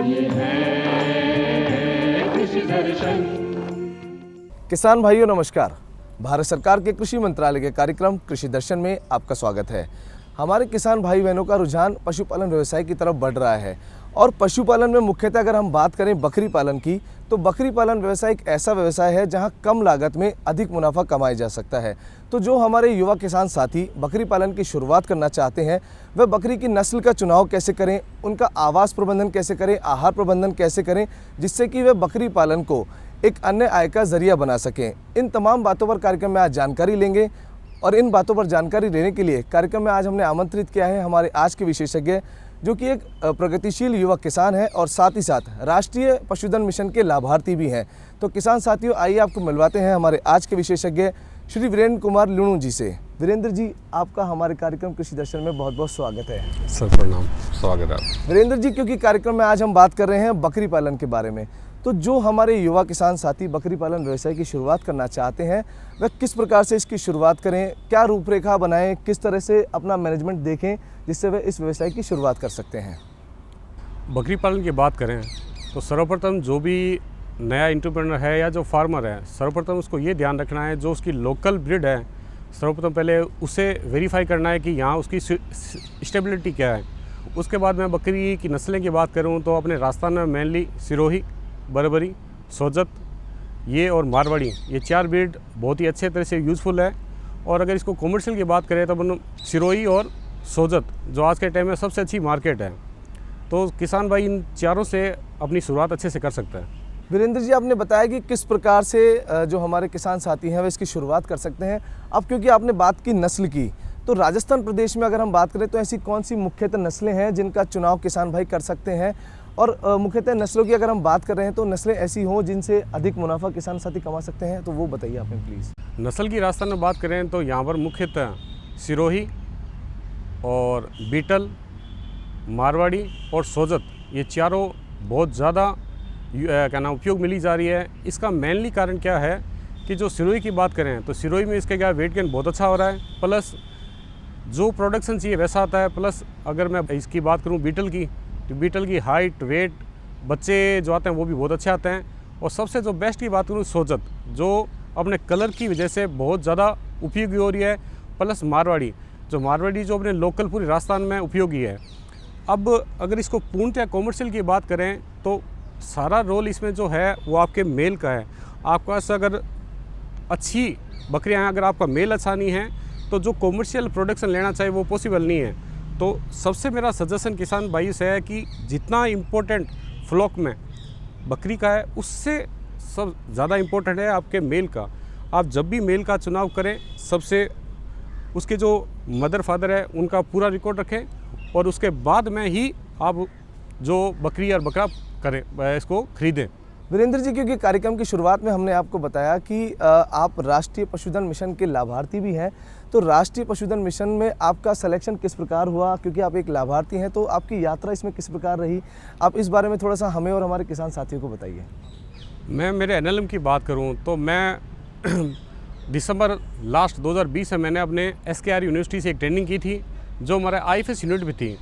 ये है कृषि दर्शन। किसान भाइयों नमस्कार। भारत सरकार के कृषि मंत्रालय के कार्यक्रम कृषि दर्शन में आपका स्वागत है। हमारे किसान भाई बहनों का रुझान पशुपालन व्यवसाय की तरफ बढ़ रहा है और पशुपालन में मुख्यतः अगर हम बात करें बकरी पालन की, तो बकरी पालन व्यवसाय एक ऐसा व्यवसाय है जहां कम लागत में अधिक मुनाफा कमाया जा सकता है। तो जो हमारे युवा किसान साथी बकरी पालन की शुरुआत करना चाहते हैं, वह बकरी की नस्ल का चुनाव कैसे करें, उनका आवास प्रबंधन कैसे करें, आहार प्रबंधन कैसे करें, जिससे कि वे बकरी पालन को एक अन्य आय का जरिया बना सकें। इन तमाम बातों पर कार्यक्रम में आज जानकारी लेंगे और इन बातों पर जानकारी लेने के लिए कार्यक्रम में आज हमने आमंत्रित किया है हमारे आज के विशेषज्ञ, जो कि एक प्रगतिशील युवा किसान है और साथ ही साथ राष्ट्रीय पशुधन मिशन के लाभार्थी भी हैं। तो किसान साथियों, आइए आपको मिलवाते हैं हमारे आज के विशेषज्ञ श्री वीरेंद्र कुमार लुणू जी से। वीरेंद्र जी, आपका हमारे कार्यक्रम कृषि दर्शन में बहुत बहुत स्वागत है। सर प्रणाम, स्वागत है वीरेंद्र जी। क्योंकि कार्यक्रम में आज हम बात कर रहे हैं बकरी पालन के बारे में, तो जो हमारे युवा किसान साथी बकरी पालन व्यवसाय की शुरुआत करना चाहते हैं, वह किस प्रकार से इसकी शुरुआत करें, क्या रूपरेखा बनाएं, किस तरह से अपना मैनेजमेंट देखें जिससे वे इस व्यवसाय की शुरुआत कर सकते हैं। बकरी पालन की बात करें तो सर्वप्रथम जो भी नया एंटरप्रेन्योर है या जो फार्मर है, सर्वप्रथम उसको ये ध्यान रखना है जो उसकी लोकल ब्रीड है, सर्वप्रथम पहले उसे वेरीफाई करना है कि यहाँ उसकी स्टेबिलिटी क्या है। उसके बाद मैं बकरी की नस्लें की बात करूँ तो अपने राजस्थान में मेनली सिरोही, बरबरी, सोजत ये और मारवाड़ी, ये चार ब्रीड बहुत ही अच्छे तरह से यूज़फुल है। और अगर इसको कॉमर्शियल की बात करें तो अपन सिरोही और सोजत जो आज के टाइम में सबसे अच्छी मार्केट है, तो किसान भाई इन चारों से अपनी शुरुआत अच्छे से कर सकता है। वीरेंद्र जी, आपने बताया कि किस प्रकार से जो हमारे किसान साथी हैं वे इसकी शुरुआत कर सकते हैं। अब क्योंकि आपने बात की नस्ल की, तो राजस्थान प्रदेश में अगर हम बात करें तो ऐसी कौन सी मुख्यतः नस्लें हैं जिनका चुनाव किसान भाई कर सकते हैं, और मुख्यतः नस्लों की अगर हम बात कर रहे हैं तो नस्लें ऐसी हों जिनसे अधिक मुनाफा किसान साथी कमा सकते हैं, तो वो बताइए आपने प्लीज़। नस्ल की राजस्थान में बात करें तो यहाँ पर मुख्यतः सिरोही और बीटल, मारवाड़ी और सोजत, ये चारों बहुत ज़्यादा क्या नाम उपयोग मिली जा रही है। इसका मेनली कारण क्या है कि जो सिरोही की बात करें तो सिरोही में इसका क्या वेट गेन बहुत अच्छा हो रहा है, प्लस जो प्रोडक्शन चाहिए वैसा आता है। प्लस अगर मैं इसकी बात करूँ बीटल की, तो बीटल की हाइट, वेट, बच्चे जो आते हैं वो भी बहुत अच्छे आते हैं। और सबसे जो बेस्ट की बात करूँ सोजत, जो अपने कलर की वजह से बहुत ज़्यादा उपयोगी हो रही है, प्लस मारवाड़ी जो अपने लोकल पूरी राजस्थान में उपयोगी है। अब अगर इसको पूर्णतः कॉमर्शियल की बात करें तो सारा रोल इसमें जो है वो आपके मेल का है। आपके पास अगर अच्छी बकरियाँ हैं, अगर आपका मेल अच्छा नहीं है तो जो कॉमर्शियल प्रोडक्शन लेना चाहिए वो पॉसिबल नहीं है। तो सबसे मेरा सजेशन किसान भाई से है कि जितना इम्पोर्टेंट फ्लॉक में बकरी का है, उससे सब ज़्यादा इम्पोर्टेंट है आपके मेल का। आप जब भी मेल का चुनाव करें, सबसे उसके जो मदर फादर है उनका पूरा रिकॉर्ड रखें और उसके बाद में ही आप जो बकरी और बकरा करें इसको खरीदें। वीरेंद्र जी, क्योंकि कार्यक्रम की शुरुआत में हमने आपको बताया कि आप राष्ट्रीय पशुधन मिशन के लाभार्थी भी हैं, तो राष्ट्रीय पशुधन मिशन में आपका सिलेक्शन किस प्रकार हुआ? क्योंकि आप एक लाभार्थी हैं, तो आपकी यात्रा इसमें किस प्रकार रही? आप इस बारे में थोड़ा सा हमें और हमारे किसान साथियों को बताइए। मैं मेरे NLM की बात करूं तो मैं दिसंबर लास्ट 2020 में मैंने अपने SKR यूनिवर्सिटी से एक ट्रेनिंग की थी जो हमारे IFS यूनिट में थी।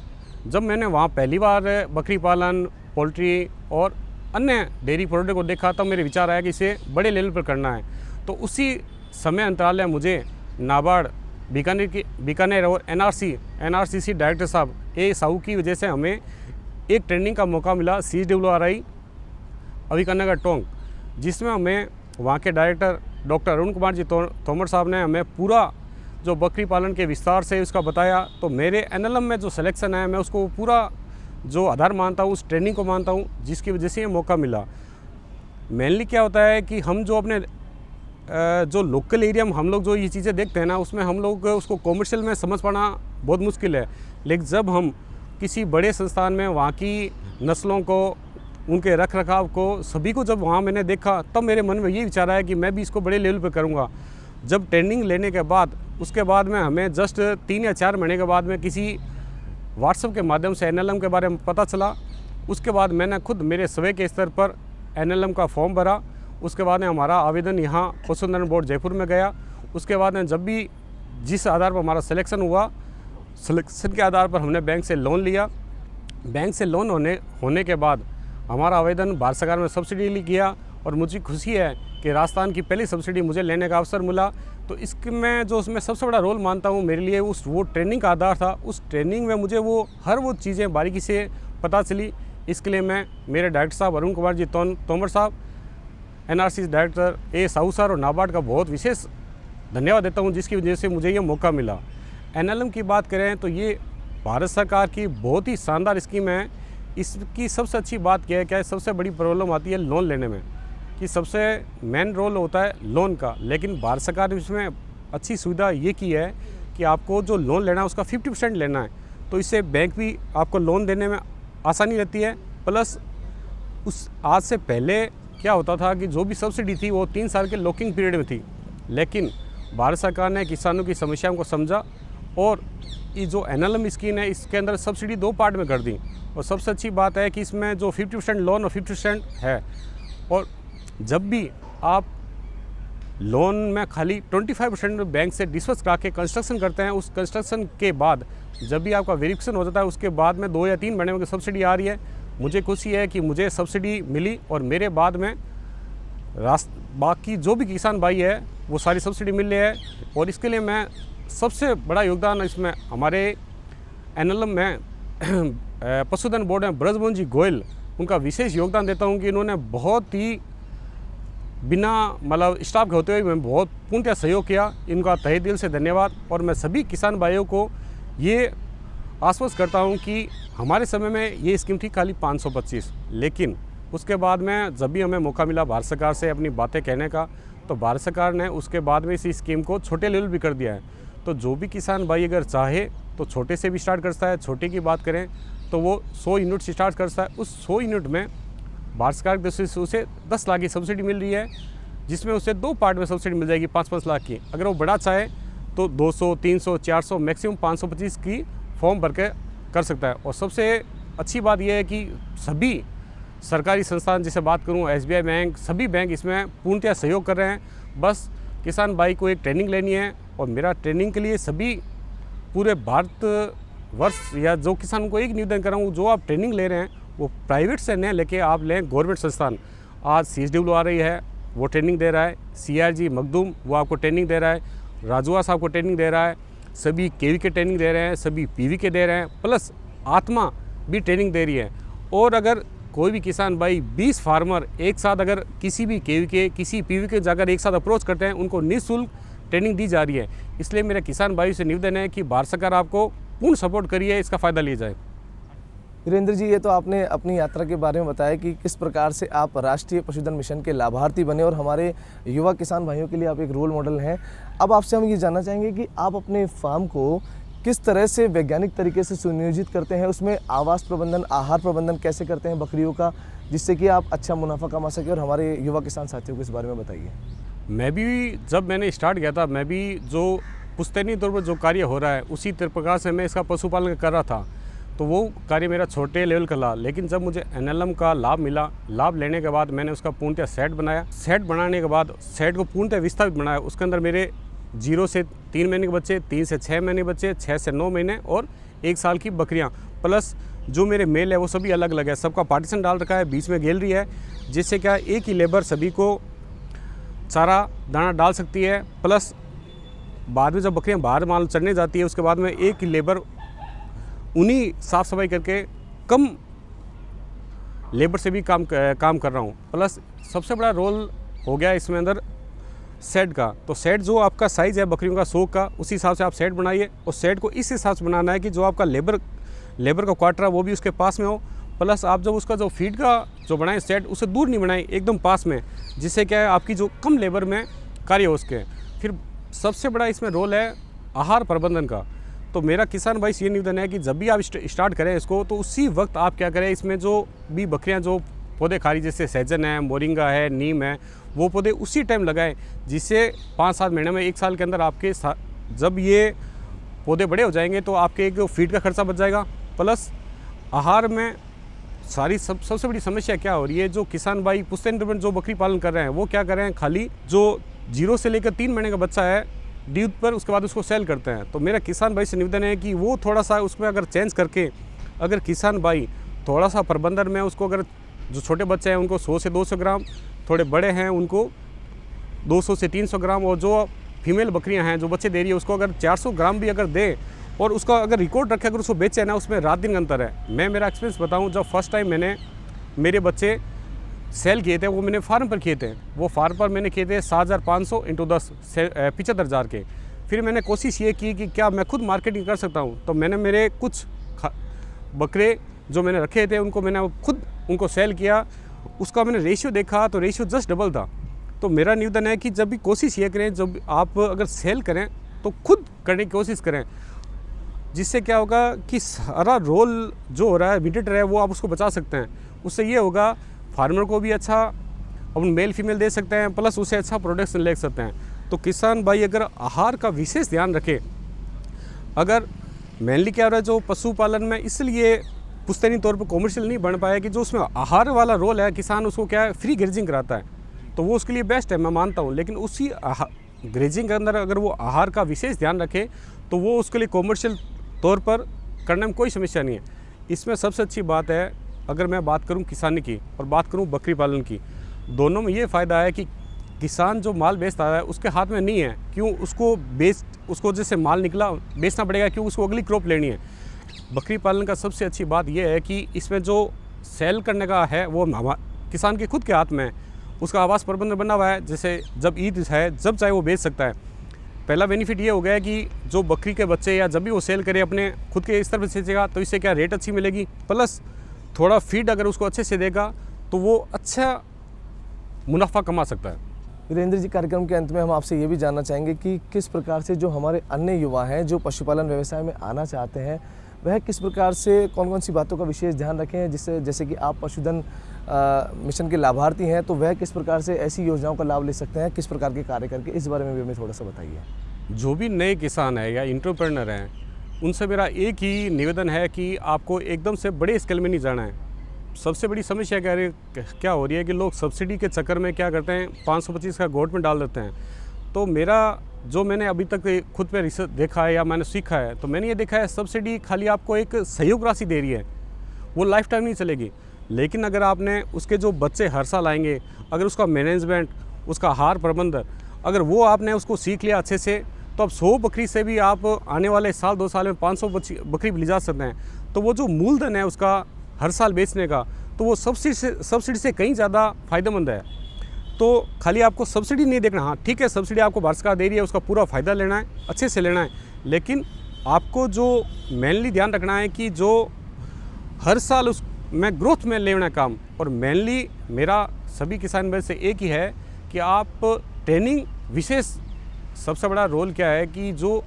जब मैंने वहाँ पहली बार बकरी पालन, पोल्ट्री और अन्य डेयरी प्रोडक्ट को देखा, तब मेरे विचार आया कि इसे बड़े लेवल पर करना है। तो उसी समय अंतराल में मुझे नाबार्ड बीकानेर और NRCC डायरेक्टर साहब ए साहू की वजह से हमें एक ट्रेनिंग का मौका मिला CSWRI अभिकानगर टोंक, जिसमें हमें वहाँ के डायरेक्टर डॉक्टर अरुण कुमार जी तोमर साहब ने हमें पूरा जो बकरी पालन के विस्तार से उसका बताया। तो मेरे NLM में जो सिलेक्शन है, मैं उसको पूरा जो आधार मानता हूँ, उस ट्रेनिंग को मानता हूँ, जिसकी वजह से ये मौका मिला। मेनली क्या होता है कि हम जो अपने जो लोकल एरिया में हम लोग जो ये चीज़ें देखते हैं ना, उसमें हम लोग उसको कॉमर्शियल में समझ पाना बहुत मुश्किल है। लेकिन जब हम किसी बड़े संस्थान में वहाँ की नस्लों को, उनके रख रखाव को, सभी को जब वहाँ मैंने देखा, तब मेरे मन में ये विचार आया कि मैं भी इसको बड़े लेवल पर करूँगा। जब ट्रेनिंग लेने के बाद उसके बाद में हमें जस्ट 3 या 4 महीने के बाद में किसी व्हाट्सएप के माध्यम से NLM के बारे में पता चला। उसके बाद मैंने खुद मेरे स्वयं के स्तर पर NLM का फॉर्म भरा। उसके बाद में हमारा आवेदन यहाँ पशुधन बोर्ड जयपुर में गया। उसके बाद में जब भी जिस आधार पर हमारा सिलेक्शन हुआ, सिलेक्शन के आधार पर हमने बैंक से लोन लिया। बैंक से लोन होने के बाद हमारा आवेदन भारत सरकार में सब्सिडी लिए किया और मुझे खुशी है कि राजस्थान की पहली सब्सिडी मुझे लेने का अवसर मिला। तो इसमें जो उसमें सबसे बड़ा रोल मानता हूँ मेरे लिए वो ट्रेनिंग का आधार था। उस ट्रेनिंग में मुझे हर वो चीज़ें बारीकी से पता चली। इसके लिए मैं मेरे डायरेक्टर साहब अरुण कुमार जी तोमर साहब, NRC डायरेक्टर ए साहू सर और नाबार्ड का बहुत विशेष धन्यवाद देता हूँ, जिसकी वजह से मुझे ये मौका मिला। NLM की बात करें तो ये भारत सरकार की बहुत ही शानदार स्कीम है। इसकी सबसे अच्छी बात क्या है, क्या है सबसे बड़ी प्रॉब्लम आती है लोन लेने में, कि सबसे मेन रोल होता है लोन का। लेकिन भारत सरकार ने इसमें अच्छी सुविधा ये की है कि आपको जो लोन लेना है उसका 50% लेना है, तो इससे बैंक भी आपको लोन देने में आसानी रहती है। प्लस उस आज से पहले क्या होता था कि जो भी सब्सिडी थी वो 3 साल के लॉकिंग पीरियड में थी, लेकिन भारत सरकार ने किसानों की समस्याओं को समझा और ये जो NLM स्कीम है इसके अंदर सब्सिडी 2 पार्ट में कर दी। और सबसे अच्छी बात है कि इसमें जो 50% लोन और 50% है, और जब भी आप लोन में खाली 25% बैंक से डिस्बर्स करा के कंस्ट्रक्शन करते हैं, उस कंस्ट्रक्शन के बाद जब भी आपका वेरिफिकेशन हो जाता है उसके बाद में 2 या 3 महीने में सब्सिडी आ रही है। मुझे खुशी है कि मुझे सब्सिडी मिली और मेरे बाद में बाकी जो भी किसान भाई है वो सारी सब्सिडी मिल रही है। और इसके लिए मैं सबसे बड़ा योगदान इसमें हमारे NLM में पशुधन बोर्ड में ब्रजमोहन जी गोयल, उनका विशेष योगदान देता हूं कि इन्होंने बहुत ही बिना मतलब स्टाफ के होते हुए मैं बहुत पूर्णतः सहयोग किया। इनका तहे दिल से धन्यवाद। और मैं सभी किसान भाइयों को ये आश्वस्त करता हूं कि हमारे समय में ये स्कीम थी खाली 525, लेकिन उसके बाद में जब भी हमें मौका मिला भारत सरकार से अपनी बातें कहने का, तो भारत सरकार ने उसके बाद में इस स्कीम को छोटे लेवल भी कर दिया है। तो जो भी किसान भाई अगर चाहे तो छोटे से भी स्टार्ट कर सकता है। छोटे की बात करें तो वो 100 यूनिट से स्टार्ट कर सकता है। उस 100 यूनिट में भारत सरकार की तरफ से उसे 10 लाख की सब्सिडी मिल रही है, जिसमें उसे 2 पार्ट में सब्सिडी मिल जाएगी 5-5 लाख की। अगर वो बड़ा चाहे तो 200, 300, 400, मैक्सिमम 525 की फॉर्म भर के कर सकता है। और सबसे अच्छी बात यह है कि सभी सरकारी संस्थान जैसे बात करूं SBI बैंक, सभी बैंक इसमें पूर्णतः सहयोग कर रहे हैं। बस किसान भाई को एक ट्रेनिंग लेनी है, और मेरा ट्रेनिंग के लिए सभी पूरे भारत वर्ष या जो किसान को एक निवेदन कर रहा हूँ, जो आप ट्रेनिंग ले रहे हैं वो प्राइवेट से न लेके आप लें गवर्नमेंट संस्थान। आज CSW आ रही है, वो ट्रेनिंग दे रहा है, CRG मखदूम वो आपको ट्रेनिंग दे रहा है, राजूआ साहब को ट्रेनिंग दे रहा है, सभी KVK ट्रेनिंग दे रहे हैं, सभी PVK दे रहे हैं, प्लस आत्मा भी ट्रेनिंग दे रही है। और अगर कोई भी किसान भाई 20 फार्मर एक साथ अगर किसी भी KVK किसी PVK जाकर एक साथ अप्रोच करते हैं, उनको निःशुल्क ट्रेनिंग दी जा रही है। इसलिए मेरे किसान भाई से निवेदन है कि भारत सरकार आपको पूर्ण सपोर्ट करिए, इसका फ़ायदा लिया जाए। वीरेंद्र जी, ये तो आपने अपनी यात्रा के बारे में बताया कि किस प्रकार से आप राष्ट्रीय पशुधन मिशन के लाभार्थी बने और हमारे युवा किसान भाइयों के लिए आप एक रोल मॉडल हैं। अब आपसे हम ये जानना चाहेंगे कि आप अपने फार्म को किस तरह से वैज्ञानिक तरीके से सुनियोजित करते हैं, उसमें आवास प्रबंधन, आहार प्रबंधन कैसे करते हैं बकरियों का, जिससे कि आप अच्छा मुनाफा कमा सकें, और हमारे युवा किसान साथियों को इस बारे में बताइए। मैं भी जब मैंने स्टार्ट किया था, मैं भी जो पुश्तैनी तौर पर जो कार्य हो रहा है उसी प्रकार से मैं इसका पशुपालन कर रहा था। तो वो कार्य मेरा छोटे लेवल का रहा, लेकिन जब मुझे NLM का लाभ मिला, लाभ लेने के बाद मैंने उसका पूर्णतः सेट बनाया। सेट बनाने के बाद सेट को पूर्णतः विस्तारित बनाया। उसके अंदर मेरे 0 से 3 महीने के बच्चे, 3 से 6 महीने बच्चे, 6 से 9 महीने और 1 साल की बकरियां, प्लस जो मेरे मेल है वो सभी अलग अलग है। सबका पार्टीशन डाल रखा है, बीच में गैलरी है, जिससे क्या एक ही लेबर सभी को चारा दाना डाल सकती है। प्लस बाद में जब बकरियां बाहर माल चढ़ने जाती है उसके बाद में एक ही लेबर उन्हीं साफ़ सफाई करके कम लेबर से भी काम कर रहा हूँ। प्लस सबसे बड़ा रोल हो गया इसमें अंदर सेट का। तो सेट जो आपका साइज़ है बकरियों का 100 का, उसी हिसाब से आप सेट बनाइए। और सेट को इस हिसाब से बनाना है कि जो आपका लेबर का क्वार्टर है वो भी उसके पास में हो। प्लस आप जब उसका जो फीड का जो बनाएं सेट, उसे दूर नहीं बनाएं, एकदम पास में, जिससे क्या है आपकी जो कम लेबर में कार्य हो उसके। फिर सबसे बड़ा इसमें रोल है आहार प्रबंधन का। तो मेरा किसान भाई से ये निवेदन है कि जब भी आप स्टार्ट करें इसको, तो उसी वक्त आप क्या करें, इसमें जो भी बकरियां जो पौधे खा रही, जैसे सहजन है, मोरिंगा है, नीम है, वो पौधे उसी टाइम लगाएं, जिससे 5-7 महीने में 1 साल के अंदर आपके जब ये पौधे बड़े हो जाएंगे तो आपके एक फीड का खर्चा बच जाएगा। प्लस आहार में सारी सबसे बड़ी समस्या क्या हो रही है, जो किसान भाई पुश्तैनी जो बकरी पालन कर रहे हैं वो क्या कर रहे हैं, खाली जो 0 से लेकर 3 महीने का बच्चा है दूध पर, उसके बाद उसको सेल करते हैं। तो मेरा किसान भाई से निवेदन है कि वो थोड़ा सा उसमें अगर चेंज करके, अगर किसान भाई थोड़ा सा प्रबंधन में उसको अगर जो छोटे बच्चे हैं उनको 100 से 200 ग्राम, थोड़े बड़े हैं उनको 200 से 300 ग्राम, और जो फीमेल बकरियां हैं जो बच्चे दे रही है उसको अगर 400 ग्राम भी अगर दे और उसका अगर रिकॉर्ड रखे, अगर उसको बेचे ना, उसमें रात दिन का अंतर है। मैं मेरा एक्सपीरियंस बताऊं, जब फर्स्ट टाइम मैंने मेरे बच्चे सेल किए थे वो मैंने फार्म पर किए थे। वो फार्म पर मैंने किए थे 7,500 × 10 75,000 के। फिर मैंने कोशिश ये की कि क्या मैं खुद मार्केटिंग कर सकता हूँ, तो मैंने मेरे कुछ बकरे जो मैंने रखे थे उनको मैंने खुद उनको सेल किया। उसका मैंने रेशियो देखा तो रेशियो जस्ट डबल था। तो मेरा निवेदन है कि जब भी कोशिश ये करें, जब आप अगर सेल करें तो खुद करने की कोशिश करें, जिससे क्या होगा कि सारा रोल जो हो रहा है मीडिएटर है वो आप उसको बचा सकते हैं। उससे ये होगा फार्मर को भी अच्छा अपन मेल फीमेल दे सकते हैं, प्लस उसे अच्छा प्रोडक्शन ले सकते हैं। तो किसान भाई अगर आहार का विशेष ध्यान रखे, अगर मेनली क्या हो रहा है जो पशुपालन में इसलिए पुश्तैनी तौर पर कॉमर्शियल नहीं बन पाया कि जो उसमें आहार वाला रोल है, किसान उसको क्या है फ्री ग्रेजिंग कराता है, तो वो उसके लिए बेस्ट है, मैं मानता हूँ। लेकिन उसी ग्रेजिंग के अंदर अगर वो आहार का विशेष ध्यान रखे तो वो उसके लिए कॉमर्शियल तौर पर करने में कोई समस्या नहीं है। इसमें सबसे अच्छी बात है, अगर मैं बात करूं किसानी की और बात करूं बकरी पालन की, दोनों में ये फ़ायदा है कि किसान जो माल बेचता है उसके हाथ में नहीं है, क्यों उसको जैसे माल निकला बेचना पड़ेगा, क्यों उसको अगली क्रॉप लेनी है। बकरी पालन का सबसे अच्छी बात यह है कि इसमें जो सेल करने का है वो किसान के खुद के हाथ में है। उसका आवास प्रबंधन बना हुआ है, जैसे जब ईद है जब चाहे वो बेच सकता है। पहला बेनिफिट ये हो गया है कि जो बकरी के बच्चे या जब भी वो सेल करे अपने खुद के स्तर पर बेचेगा तो इससे क्या रेट अच्छी मिलेगी, प्लस थोड़ा फीड अगर उसको अच्छे से देगा तो वो अच्छा मुनाफा कमा सकता है। वीरेंद्र जी, कार्यक्रम के अंत में हम आपसे ये भी जानना चाहेंगे कि किस प्रकार से जो हमारे अन्य युवा हैं जो पशुपालन व्यवसाय में आना चाहते हैं, वह किस प्रकार से कौन कौन सी बातों का विशेष ध्यान रखें, जिससे जैसे कि आप पशुधन मिशन के लाभार्थी हैं तो वह किस प्रकार से ऐसी योजनाओं का लाभ ले सकते हैं, किस प्रकार के कार्य करके, इस बारे में भी हमें थोड़ा सा बताइए। जो भी नए किसान है या एंटरप्रेन्योर हैं, उनसे मेरा एक ही निवेदन है कि आपको एकदम से बड़े स्केल में नहीं जाना है। सबसे बड़ी समस्या क्या हो रही है कि लोग सब्सिडी के चक्कर में क्या करते हैं 525 का गोट में डाल देते हैं। तो मेरा जो मैंने अभी तक खुद पे रिसर्च देखा है या मैंने सीखा है, तो मैंने ये देखा है सब्सिडी खाली आपको एक सहयोग राशि दे रही है, वो लाइफ टाइम नहीं चलेगी। लेकिन अगर आपने उसके जो बच्चे हर साल आएंगे, अगर उसका मैनेजमेंट, उसका आहार प्रबंधन, अगर वो आपने उसको सीख लिया अच्छे से, तो अब 100 बकरी से भी आप आने वाले साल 2 साल में 500 बकरी ले जा सकते हैं। तो वो जो मूलधन है उसका हर साल बेचने का, तो वो सब्सिडी से कहीं ज़्यादा फ़ायदेमंद है। तो खाली आपको सब्सिडी नहीं देखना, हाँ ठीक है सब्सिडी आपको भारत सरकार दे रही है, उसका पूरा फ़ायदा लेना है, अच्छे से लेना है, लेकिन आपको जो मेनली ध्यान रखना है कि जो हर साल उस में ग्रोथ में लेना काम। और मेनली मेरा सभी किसान भाई से एक ही है कि आप ट्रेनिंग विशेष, सबसे बड़ा रोल क्या है कि जो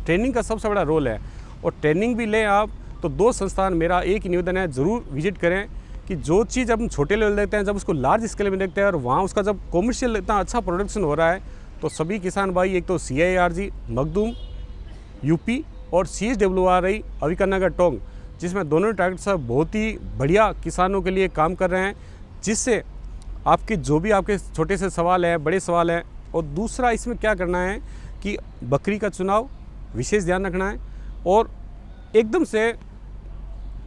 ट्रेनिंग का सबसे बड़ा रोल है, और ट्रेनिंग भी लें आप तो 2 संस्थान मेरा एक ही निवेदन है, ज़रूर विजिट करें कि जो चीज़ अब हम छोटे लेवल देखते हैं, जब उसको लार्ज स्केल में देखते हैं और वहाँ उसका जब कॉमर्शियल इतना अच्छा प्रोडक्शन हो रहा है, तो सभी किसान भाई एक तो CIRG मखदूम यूपी और CSWRI अविकनगर टोंग, जिसमें दोनों टारगेट साहब बहुत ही बढ़िया किसानों के लिए काम कर रहे हैं, जिससे आपके जो भी आपके छोटे से सवाल हैं, बड़े सवाल हैं। और दूसरा इसमें क्या करना है कि बकरी का चुनाव विशेष ध्यान रखना है, और एकदम से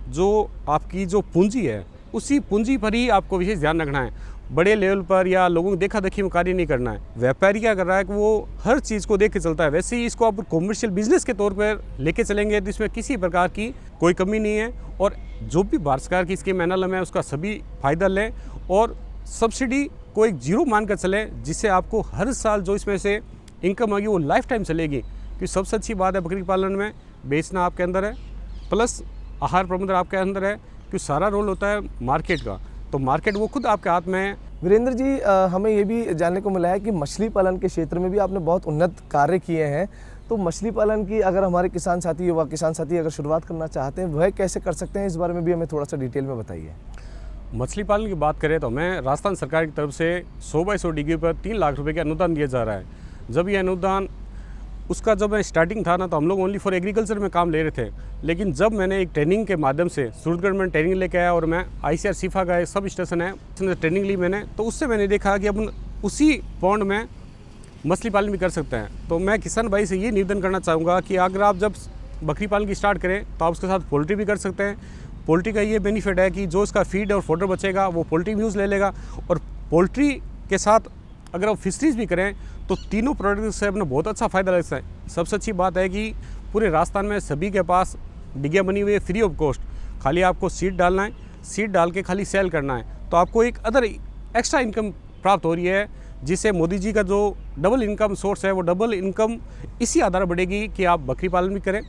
जो आपकी जो पूंजी है उसी पूंजी पर ही आपको विशेष ध्यान रखना है। बड़े लेवल पर या लोगों की देखा देखी में कार्य नहीं करना है। व्यापारी क्या कर रहा है कि वो हर चीज़ को देख के चलता है, वैसे ही इसको आप कॉमर्शियल बिजनेस के तौर पर लेके चलेंगे तो इसमें किसी प्रकार की कोई कमी नहीं है। और जो भी भारत सरकार की स्कीम एनएलएम है उसका सभी फायदा लें, और सब्सिडी को एक जीरो मानकर चलें, जिससे आपको हर साल जो इसमें से इनकम आएगी वो लाइफ टाइम चलेगी। क्योंकि सबसे अच्छी बात है बकरी पालन में, बेचना आपके अंदर है, प्लस आहार प्रबंधन आपके अंदर है, क्योंकि सारा रोल होता है मार्केट का, तो मार्केट वो खुद आपके हाथ में है। वीरेंद्र जी, हमें ये भी जानने को मिला है कि मछली पालन के क्षेत्र में भी आपने बहुत उन्नत कार्य किए हैं। तो मछली पालन की अगर हमारे किसान साथी, युवा किसान साथी अगर शुरुआत करना चाहते हैं, वह कैसे कर सकते हैं, इस बारे में भी हमें थोड़ा सा डिटेल में बताइए। मछली पालन की बात करें तो मैं राजस्थान सरकार की तरफ से 100/100 डिग्री पर 3 लाख रुपए का अनुदान दिया जा रहा है। जब ये अनुदान उसका जब मैं स्टार्टिंग था ना, तो हम लोग ओनली फॉर एग्रीकल्चर में काम ले रहे थे। लेकिन जब मैंने एक ट्रेनिंग के माध्यम से सूरतगढ़ में ट्रेनिंग लेके आया, और मैं ICR सिफा का सब स्टेशन है उसमें ट्रेनिंग ली मैंने, तो उससे मैंने देखा कि अपन उसी पॉन्ड में मछली पालन भी कर सकते हैं। तो मैं किसान भाई से ये निवेदन करना चाहूँगा कि अगर आप जब बकरी पालन की स्टार्ट करें तो आप उसके साथ पोल्ट्री भी कर सकते हैं। पोल्ट्री का ये बेनिफिट है कि जो इसका फीड और फोडर बचेगा वो पोल्ट्री भी यूज़ ले लेगा, और पोल्ट्री के साथ अगर आप फिशरीज भी करें तो तीनों प्रोडक्ट से अपना बहुत अच्छा फ़ायदा लगता है। सबसे अच्छी बात है कि पूरे राजस्थान में सभी के पास डिगिया बनी हुई है फ्री ऑफ कॉस्ट। खाली आपको सीड डालना है, सीड डाल के खाली सेल करना है, तो आपको एक अदर एक्स्ट्रा इनकम प्राप्त हो रही है, जिससे मोदी जी का जो डबल इनकम सोर्स है वो डबल इनकम इसी आधार बढ़ेगी कि आप बकरी पालन भी करें,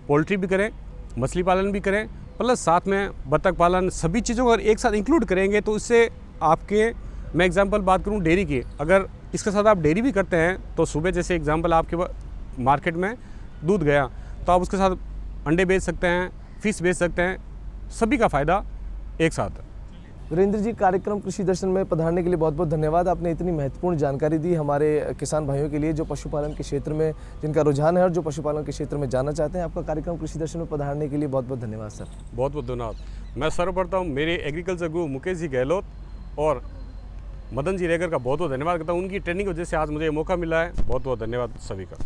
पोल्ट्री भी करें, मछली पालन भी करें, प्लस साथ में बतख पालन, सभी चीज़ों को अगर एक साथ इंक्लूड करेंगे तो इससे आपके, मैं एग्जांपल बात करूं डेयरी की, अगर इसके साथ आप डेयरी भी करते हैं तो सुबह जैसे एग्जांपल आपके मार्केट में दूध गया तो आप उसके साथ अंडे बेच सकते हैं, फिश बेच सकते हैं, सभी का फ़ायदा एक साथ। वीरेंद्र जी, कार्यक्रम कृषि दर्शन में पधारने के लिए बहुत बहुत धन्यवाद। आपने इतनी महत्वपूर्ण जानकारी दी हमारे किसान भाइयों के लिए जो पशुपालन के क्षेत्र में जिनका रुझान है और जो पशुपालन के क्षेत्र में जाना चाहते हैं। आपका कार्यक्रम कृषि दर्शन में पधारने के लिए बहुत बहुत धन्यवाद सर। बहुत बहुत धन्यवाद। मैं सर्वप्रथम मेरे एग्रीकल्चर गुरु मुकेश जी गहलोत और मदन जी रेगर का बहुत बहुत धन्यवाद करता हूँ। उनकी ट्रेनिंग की वजह से आज मुझे मौका मिला है। बहुत बहुत धन्यवाद सभी का।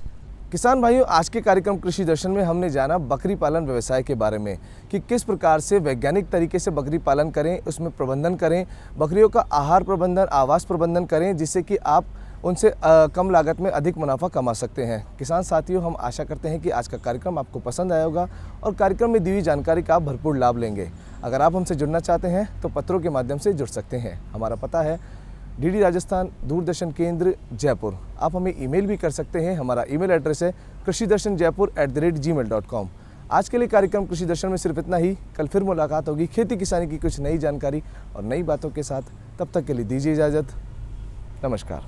किसान भाइयों, आज के कार्यक्रम कृषि दर्शन में हमने जाना बकरी पालन व्यवसाय के बारे में कि किस प्रकार से वैज्ञानिक तरीके से बकरी पालन करें, उसमें प्रबंधन करें, बकरियों का आहार प्रबंधन, आवास प्रबंधन करें, जिससे कि आप उनसे कम लागत में अधिक मुनाफा कमा सकते हैं। किसान साथियों, हम आशा करते हैं कि आज का कार्यक्रम आपको पसंद आया होगा और कार्यक्रम में दी हुई जानकारी का आप भरपूर लाभ लेंगे। अगर आप हमसे जुड़ना चाहते हैं तो पत्रों के माध्यम से जुड़ सकते हैं। हमारा पता है डीडी राजस्थान, दूरदर्शन केंद्र, जयपुर। आप हमें ईमेल भी कर सकते हैं। हमारा ईमेल एड्रेस है krishidarshanjaipur@gmail.com। आज के लिए कार्यक्रम कृषि दर्शन में सिर्फ इतना ही। कल फिर मुलाकात होगी खेती किसानी की कुछ नई जानकारी और नई बातों के साथ। तब तक के लिए दीजिए इजाज़त। नमस्कार।